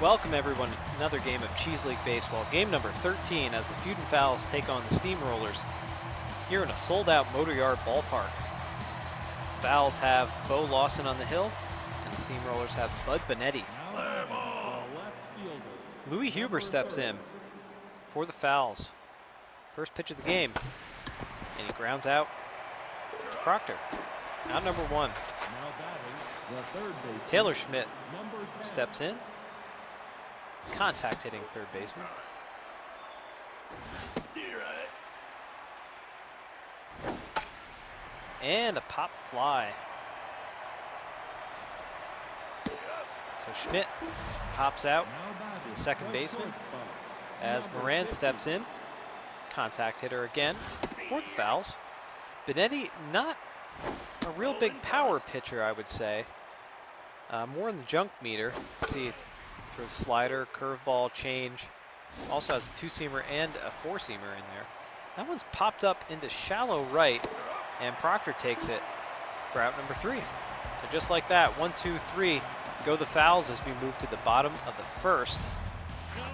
Welcome everyone to another game of Cheese League Baseball. Game number 13 as the Feudin'Fowls take on the Steamrollers here in a sold-out Motor Yard ballpark. Fowls have Bo Lawson on the hill, and the Steamrollers have Bud Benetti. Louis Huber steps in for the Fowls. First pitch of the game, and he grounds out to Proctor. Out number one. Taylor Schmidt steps in. Contact hitting third baseman. And a pop fly. So Schmidt pops out to the second baseman as Moran steps in. Contact hitter again for the Fowls. Benetti, not a real big power pitcher, I would say. More in the junk meter. Let's see, throws slider, curveball, change. Also has a two-seamer and a four-seamer in there. That one's popped up into shallow right, and Proctor takes it for out number three. So just like that, 1, 2, 3, go the Fowls as we move to the bottom of the first.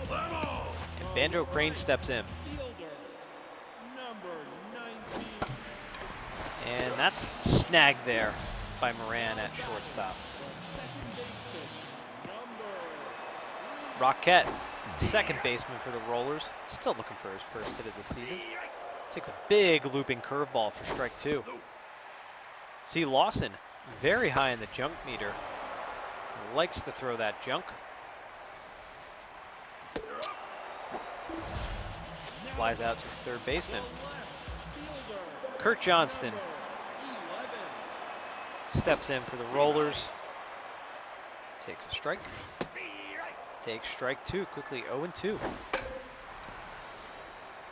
And Banjo Crane steps in. And that's snagged there by Moran at shortstop. Roquette, second baseman for the Rollers, still looking for his first hit of the season. Takes a big looping curveball for strike two. See Lawson, very high in the junk meter. Likes to throw that junk. Flies out to the third baseman. Kurt Johnston steps in for the Rollers. Takes a strike. Takes strike two, quickly 0-2.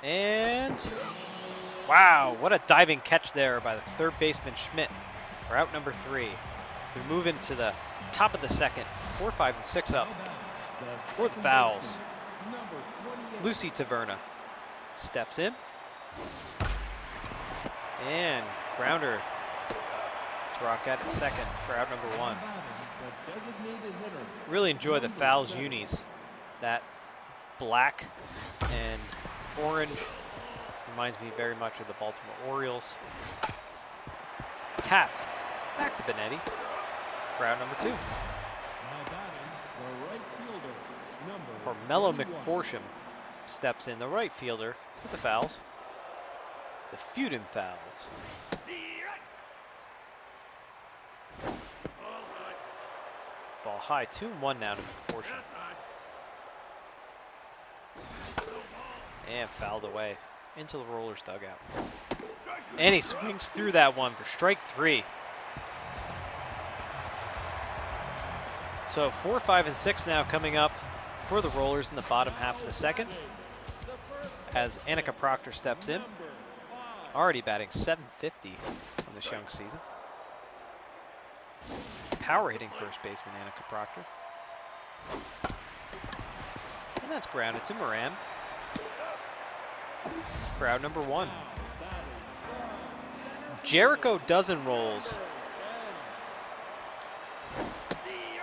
And wow, what a diving catch there by the third baseman Schmidt for out number three. We move into the top of the second, 4, 5, and 6 up for the Fowls. Lucy Taverna steps in. And grounder to Roquette at second for out number one. Really enjoy the Fowls unis. That black and orange reminds me very much of the Baltimore Orioles. Tapped back to Benetti for out number two. Carmelo McForsham steps in, the right fielder for the Fowls. The Feudin'Fowls. Ball high, 2-1 now to McForsham. And fouled away into the Rollers dugout. And he swings through that one for strike three. So 4, 5, and 6 now coming up for the Rollers in the bottom half of the second as Annika Proctor steps in. Already batting .750 on this young season. Power hitting first baseman Annika Proctor. And that's grounded to Moran for out number one. Jericho Dozen rolls.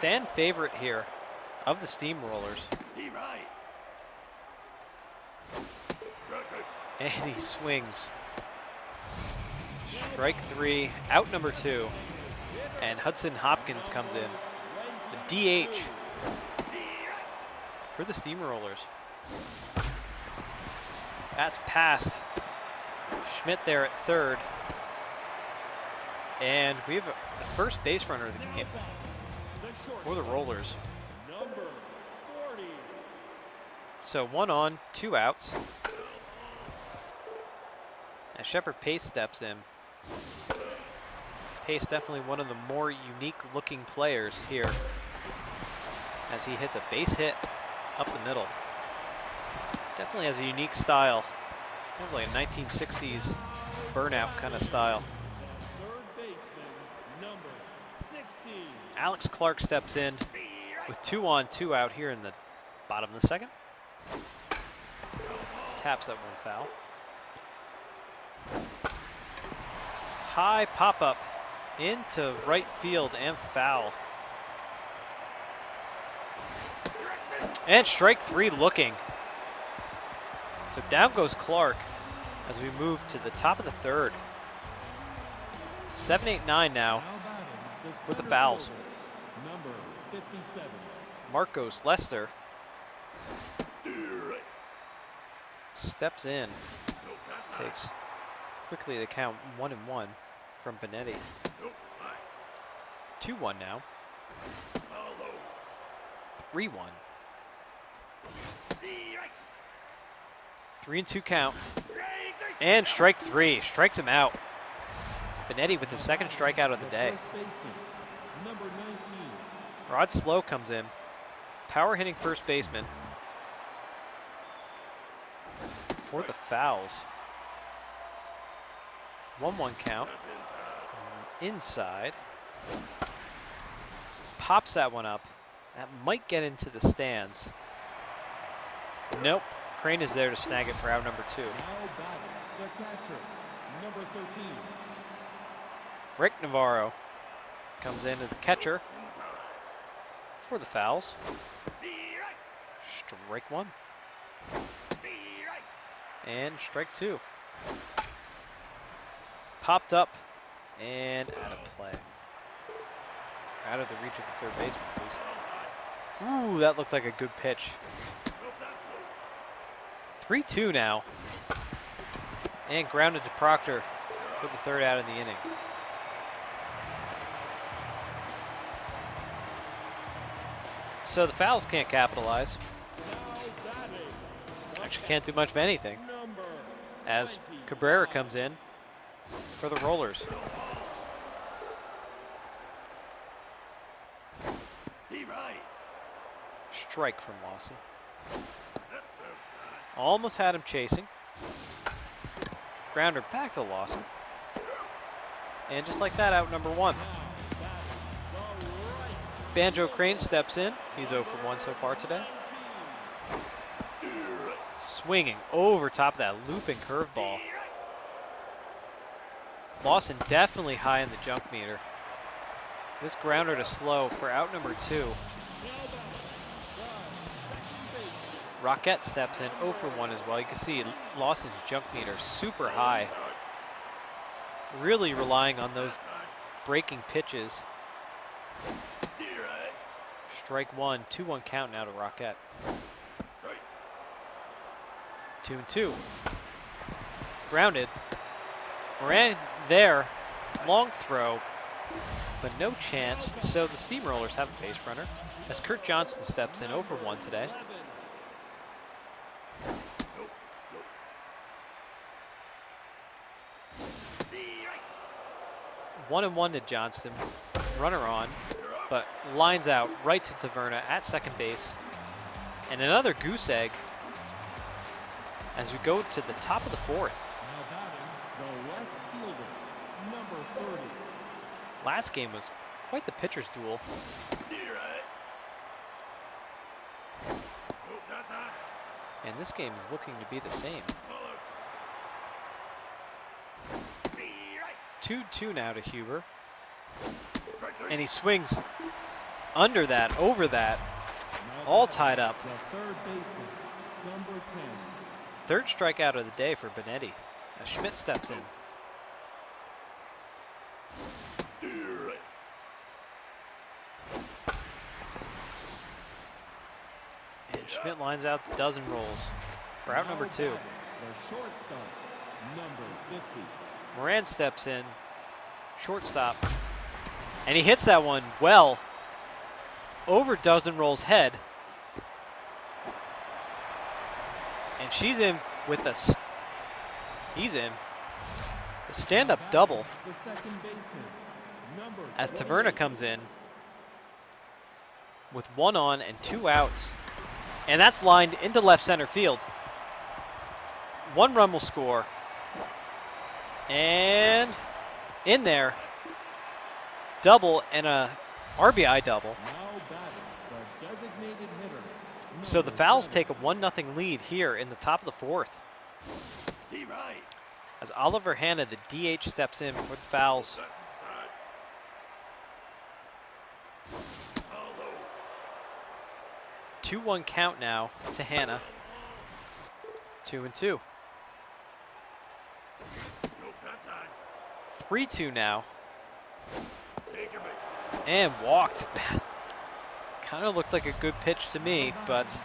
Fan favorite here of the Steamrollers. And he swings. Strike three, out number two. And Hudson Hopkins comes in. The DH for the Steamrollers. That's past Schmidt there at third. And we have the first base runner of the game for the Rollers. So 1 on, 2 outs. As Shepard Pace steps in. Pace definitely one of the more unique looking players here as he hits a base hit up the middle. Definitely has a unique style, kind of like a 1960s burnout kind of style. Alex Clark steps in with 2 on, 2 out here in the bottom of the second. Taps that one foul. High pop-up into right field and foul. And strike 3 looking. So down goes Clark as we move to the top of the third. 7-8-9 now for the Fowls. Number 57. Marcos Lester steps in, takes quickly the count 1-1 from Benetti. 2-1 now. 3-1. 3-2 count. And strike 3. Strikes him out. Benetti with his second strikeout of the day. Number 19. Rod Slow comes in. Power hitting first baseman for the Fowls. 1-1 count. Inside. Pops that one up. That might get into the stands. Nope. Crane is there to snag it for out number 2. Now batting, the catcher, number 13. Rick Navarro comes in as the catcher for the Fowls. Strike 1. And strike 2. Popped up and out of play. Out of the reach of the third baseman, at least. Ooh, that looked like a good pitch. 3-2 now. And grounded to Proctor for the third out of the inning. So the Fowls can't capitalize. Actually can't do much of anything as Cabrera comes in for the Rollers. Strike from Lawson. Almost had him chasing. Grounder back to Lawson. And just like that, out number 1. Banjo Crane steps in. He's 0 for 1 so far today. Swinging over top of that looping curveball. Lawson definitely high in the junk meter. This grounder to Slow for out number 2. Roquette steps in 0 for 1 as well. You can see Lawson's junk meter super high. Really relying on those breaking pitches. Strike 1, 2-1 count now to Roquette. 2-2. Grounded. Moran there. Long throw, but no chance. So the Steamrollers have a base runner as Kurt Johnson steps in 0 for 1 today. One and 1 to Johnston. Runner on, but lines out right to Taverna at second base. And another goose egg as we go to the top of the 4th. Now batting, the left fielder, number 30. Last game was quite the pitcher's duel. And this game is looking to be the same. 2-2 now to Huber. And he swings under that, over that, all tied up. The third baseman, number 10. Third strikeout of the day for Benetti as Schmidt steps in. And Schmidt lines out the dozen rolls for out number 2. The shortstop, number 50. Moran steps in, shortstop, and he hits that one well over Dozen Roll's head. And she's in with a, he's in, a stand-up double The second baseman, number as 20. Taverna comes in with 1 on and 2 outs. And that's lined into left center field. 1 run will score. And in there, double and a RBI double. Now batting, the designated hitter. So the Fowls take a 1-0 lead here in the top of the 4th. As Oliver Hanna, the DH, steps in for the Fowls. 2-1 count now to Hannah. 2-2. 3-2 now. And walked. Kind of looked like a good pitch to me, but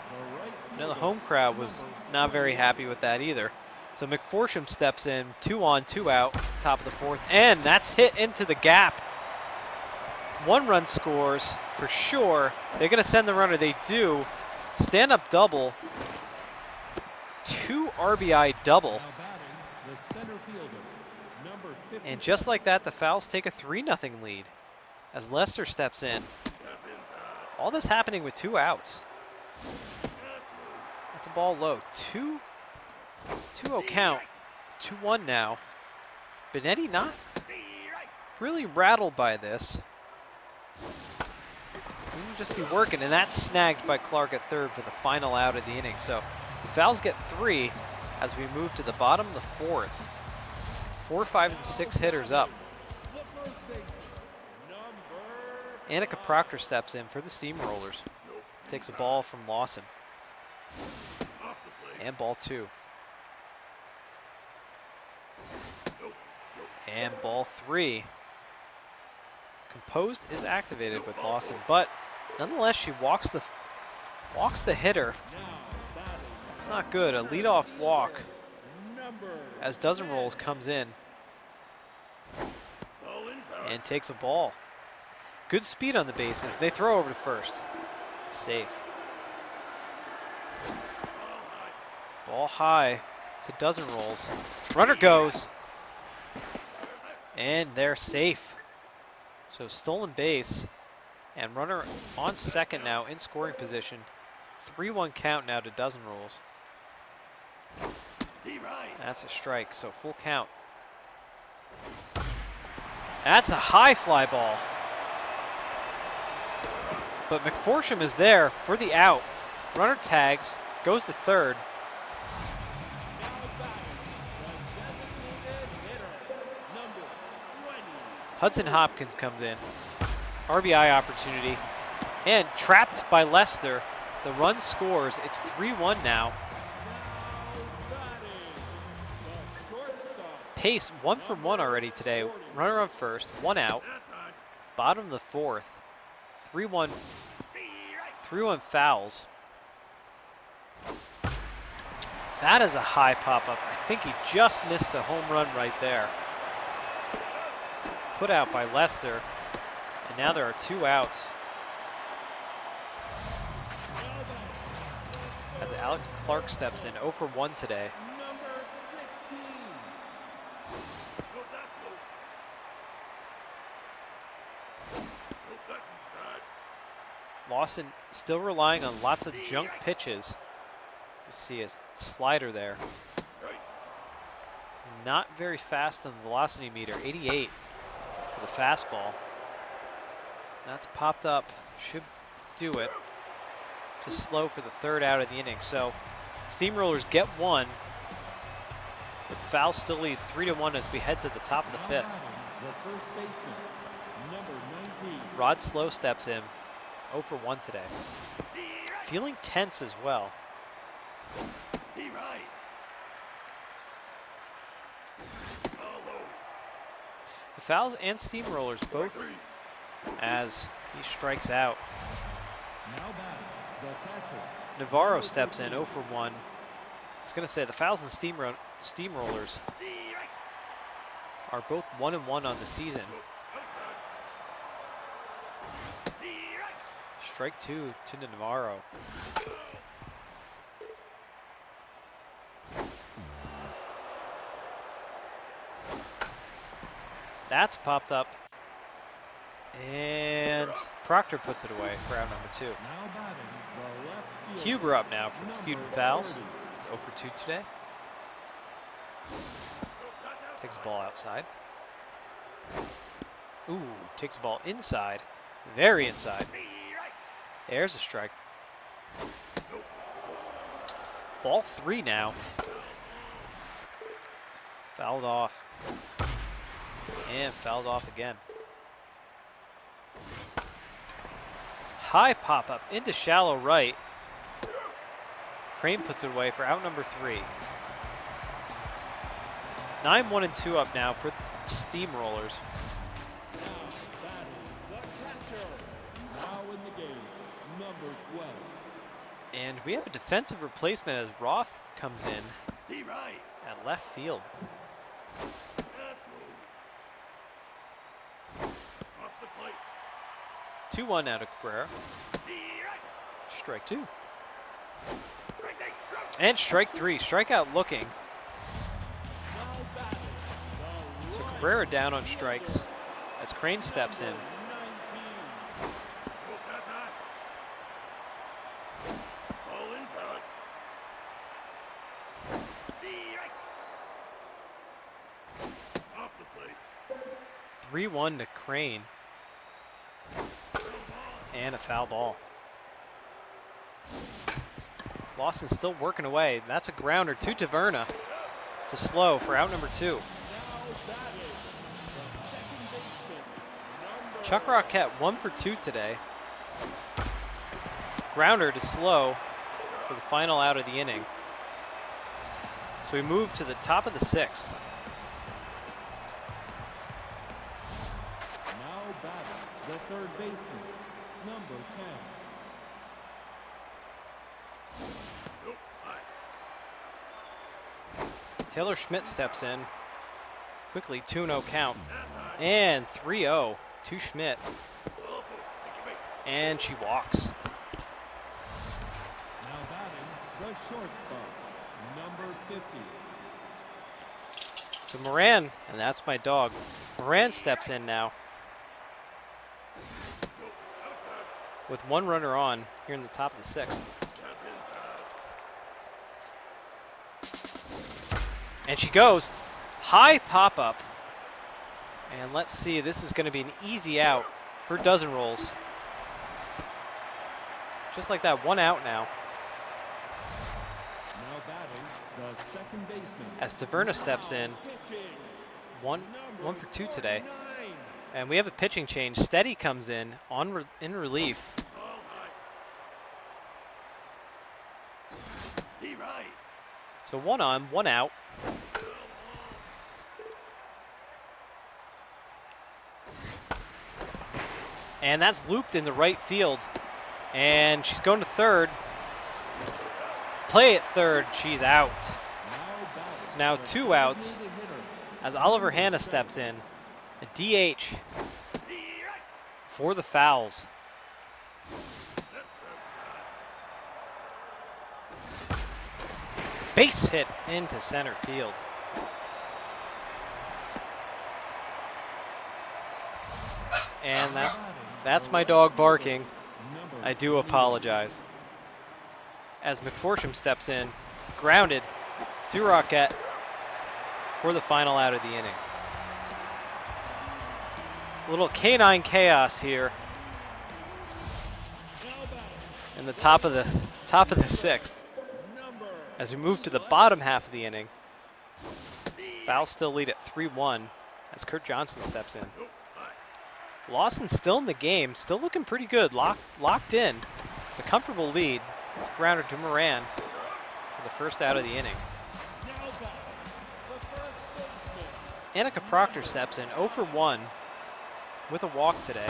the home crowd was not very happy with that either. So McForsham steps in, 2 on, 2 out, top of the 4th, and that's hit into the gap. 1 run scores for sure. They're going to send the runner. They do. Stand-up double. 2 RBI double. And just like that, the Fowls take a 3-0 lead as Lester steps in. All this happening with 2 outs. That's a ball low. 2-0 count. 2-1 now. Benetti not really rattled by this. Seems to just be working, and that's snagged by Clark at third for the final out of the inning. So the Fowls get 3 as we move to the bottom of the 4th. 4, 5, and 6 hitters up. Annika Proctor steps in for the Steamrollers. Takes a ball from Lawson. And ball 2. And ball 3. Composed is activated with Lawson, but nonetheless she walks the hitter. That's not good. A leadoff walk as Dozen Rolls comes in and takes a ball. Good speed on the bases. They throw over to first. Safe. Ball high to Dozen Rolls. Runner goes. And they're safe. So stolen base. And runner on second now in scoring position. 3-1 count now to Dozen Rolls. That's a strike, so full count. That's a high fly ball. But McForsham is there for the out. Runner tags, goes to third. Hudson Hopkins comes in. RBI opportunity. And trapped by Lester. The run scores. It's 3-1 now. Pace 1 for 1 already today. Runner on first, 1 out. Bottom of the 4th. 3-1 Fowls. That is a high pop-up. I think he just missed a home run right there. Put out by Lester. And now there are 2 outs. As Alex Clark steps in, 0 for 1 today. Lawson still relying on lots of junk pitches. You see a slider there. Not very fast on the velocity meter, 88 for the fastball. That's popped up, should do it. Just slow for the 3rd out of the inning. So Steamrollers get 1, but the Fowls still lead 3-1 as we head to the top of the 5th. Rod Slow steps in. 0 for 1 today. Feeling tense as well. The Fowls and Steamrollers both as he strikes out. Navarro steps in 0 for 1. I was going to say the Fowls and Steamrollers are both 1-1 on the season. Strike 2 to Navarro. That's popped up. And Proctor puts it away for out number 2. Huber up now from Feudin'Fowls. It's 0 for 2 today. Takes the ball outside. Ooh, takes the ball inside. Very inside. There's a strike. Ball 3 now. Fouled off. And fouled off again. High pop-up into shallow right. Crane puts it away for out number 3. 9-1-2 up now for the Steamrollers. Now batting the catcher. Now in the game, number 12. And we have a defensive replacement as Roth comes in Steve right. at left field. That's low. Off the plate. 2-1 out of Cabrera. Steve right. Strike 2. Right there. And strike 3. Strikeout looking. Now batting the So right Cabrera down on strikes as Crane steps in. 19. Oh, that's high. Ball inside. Steve right. Off the plate. 3-1 to Crane. And a foul ball. Lawson's still working away. That's a grounder to Taverna to slow for out number 2. Now batting the second baseman, number Chuck Rockett 1 for 2 today. Grounder to slow for the final out of the inning. So we move to the top of the 6th. Now batting the third baseman, number 10. Nope. High. Taylor Schmidt steps in. Quickly 2-0 count. That's high. And 3-0 to Schmidt. Oh, take your base. And she walks. Now batting the shortstop, number 50. So Moran, and that's my dog, Moran steps in now Nope. Outside. with 1 runner on here in the top of the 6th. That's inside. And she goes. High pop-up. And let's see, this is going to be an easy out for dozen rolls. Just like that, 1 out now. Now batting the second baseman. As Taverna steps in, Pitching, 1 number for 2 today. 49. And we have a pitching change. Steady comes in in relief. Ball high. Steve right. So 1 on, 1 out. And that's looped into right field. And she's going to third. Play at third. She's out. Now batting Now the 2 outs designated hitter, as Oliver Hanna steps in. A DH Steve right. for the Fowls. That's outside. Base hit into center field. And that's my dog barking. number I do apologize. As McForsham steps in, grounded to Rockett for the final out of the inning. A little canine chaos here in the top of the 6th. number As we move to the bottom half of the inning, Fowls still lead at 3-1 as Kurt Johnson steps in. Nope. High. Lawson still in the game, still looking pretty good, locked in. It's a comfortable lead. It's a grounder to Moran for the first out of the inning. now batting the first baseman, Annika Proctor steps in 0 for 1 with a walk today.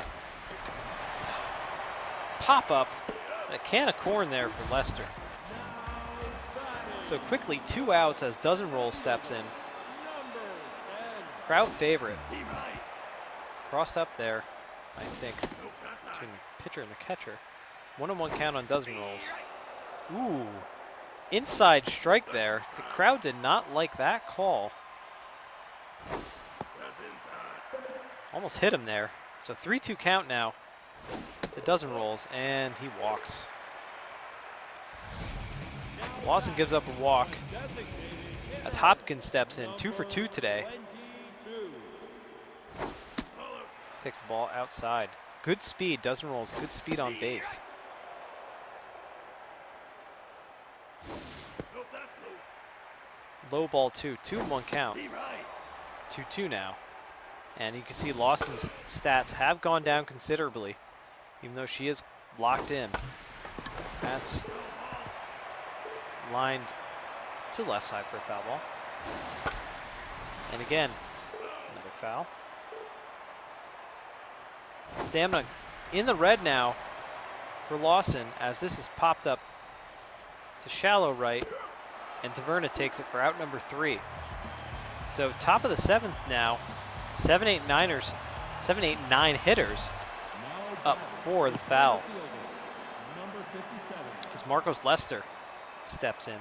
Pop up and a can of corn there for Lester. now batting So quickly 2 outs as Dozen Roll steps in. number 10. Crowd favorite. Steve right. Crossed up there, I think, Nope. That's high. between the pitcher and the catcher. 1-1 count on Dozen Rolls. Ooh, inside strike there. The crowd did not like that call. That's inside. Almost hit him there. So 3-2 count now to Dozen Rolls, and he walks. Lawson gives up a walk Designated as Hopkins steps in 2 for 2 today. 22. Ball outside. Takes the ball outside. Good speed, Dozen Rolls, good speed on base. Nope. That's low. Low ball 2, 2-1 count. Steve right. 2-2 now. And you can see Lawson's stats have gone down considerably, even though she is locked in. That's lined to the left side for a foul ball. And again, another foul. Stamina in the red now for Lawson, as this is popped up to shallow right, and Taverna takes it for out number 3. So top of the 7th now, 7-8-9 hitters up for the foul. Number 57. As Marcos Lester steps in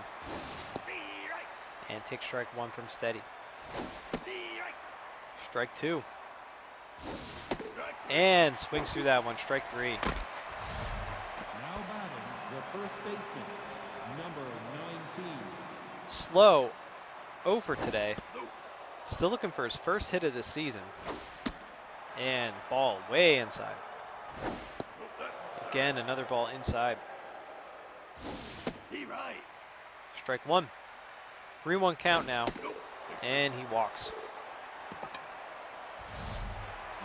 and takes strike 1 from Steady. Strike 2. And swings through that one, strike 3. Now batting, the first baseman, number 19. Slow, 0 for today. Still looking for his first hit of the season. And ball way inside. Again, another ball inside. Steve Wright. Strike 1. 3-1 count now. And he walks.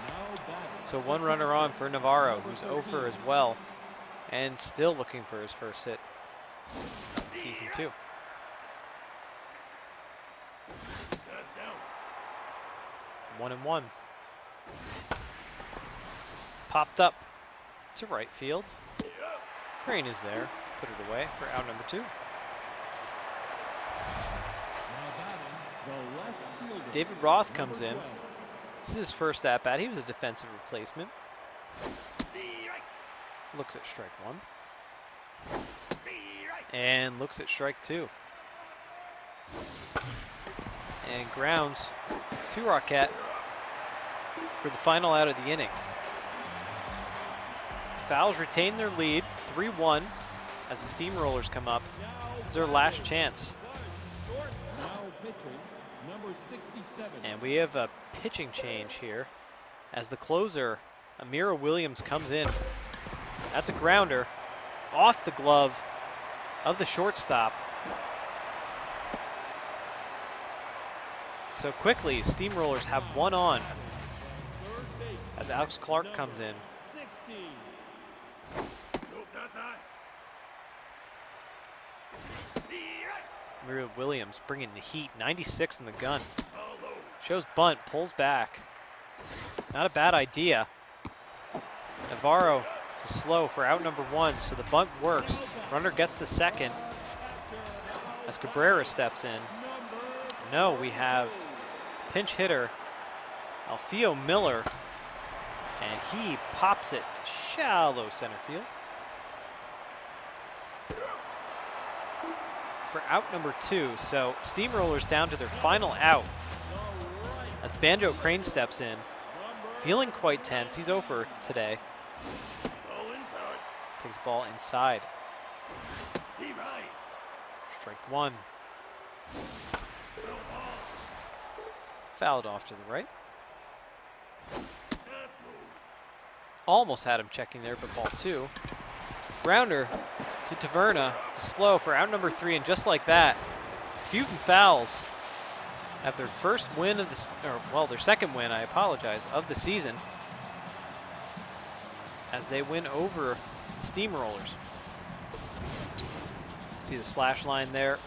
Now batting. So 1 runner on for Navarro, who's 0 for as well. And still looking for his first hit of the season 2. That's down. 1-1. Popped up to right field. Crane is there to put it away for out number 2. Now batting, the left fielder. David Roth number comes in. 12. This is his first at bat. He was a defensive replacement. Looks at strike 1. And looks at strike 2. And grounds to Roquette for the final out of the inning. Fowls retain their lead, 3-1, as the Steamrollers come up. It's their last chance. Now pitching, number 67. And we have a pitching change here as the closer, Amira Williams, comes in. That's a grounder off the glove of the shortstop. So quickly, Steamrollers have 1 on Third base, as Alex Clark comes in. 60. Nope, that's high. Amira Williams bringing the heat, 96 in the gun. All low. Shows bunt, pulls back. Not a bad idea. Navarro to slow for out number 1, so the bunt works. Runner gets to second as Cabrera steps in. No, we have pinch hitter Alfio Miller, and he pops it to shallow center field. For out number 2, so Steamrollers down to their final out as Banjo Crane steps in. Feeling quite tense, he's over today. Ball inside. Takes the ball inside. Steve Wright. Strike 1. Fouled off to the right. That's low. Almost had him checking there, but ball 2. Grounder to Taverna to slow for out number 3, and just like that, Feudin'Fowls have their first win of the, their second win, I apologize, of the season, as they win over the Steamrollers. See the slash line there.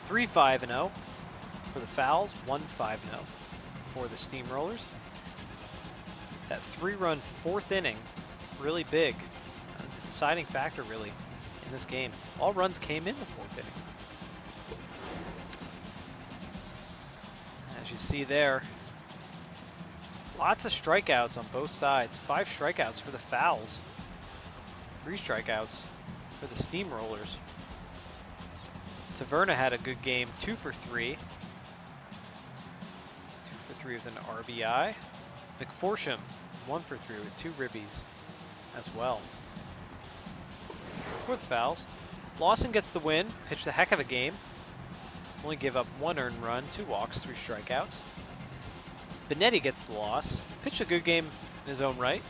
3-5-0 for the Fowls, 1-5-0 for the Steamrollers. That 3-run 4th inning, really big. The deciding factor, really, in this game. All runs came in the 4th inning. As you see there, lots of strikeouts on both sides. 5 strikeouts for the Fowls. 3 strikeouts for the Steamrollers. Taverna had a good game, 2 for 3. 2 for 3 with an RBI. McForsham, 1 for 3 with 2 ribbies as well. For the Fowls, Lawson gets the win, pitched a heck of a game. Only gave up 1 earned run, 2 walks, 3 strikeouts. Benetti gets the loss, pitched a good game in his own right.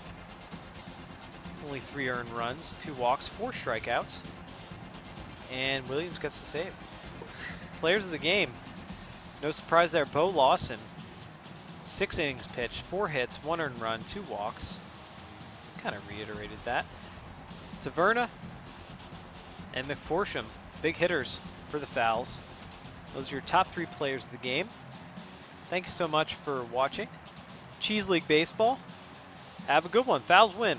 Only 3 earned runs, 2 walks, 4 strikeouts. And Williams gets the save. Players of the game, no surprise there, Bo Lawson. 6 innings pitched, 4 hits, 1 earned run, 2 walks. Kind of reiterated that. Taverna and McForsham, big hitters for the Fowls. Those are your top 3 players of the game. Thank you so much for watching. Cheese League Baseball. Have a good one. Fowls win.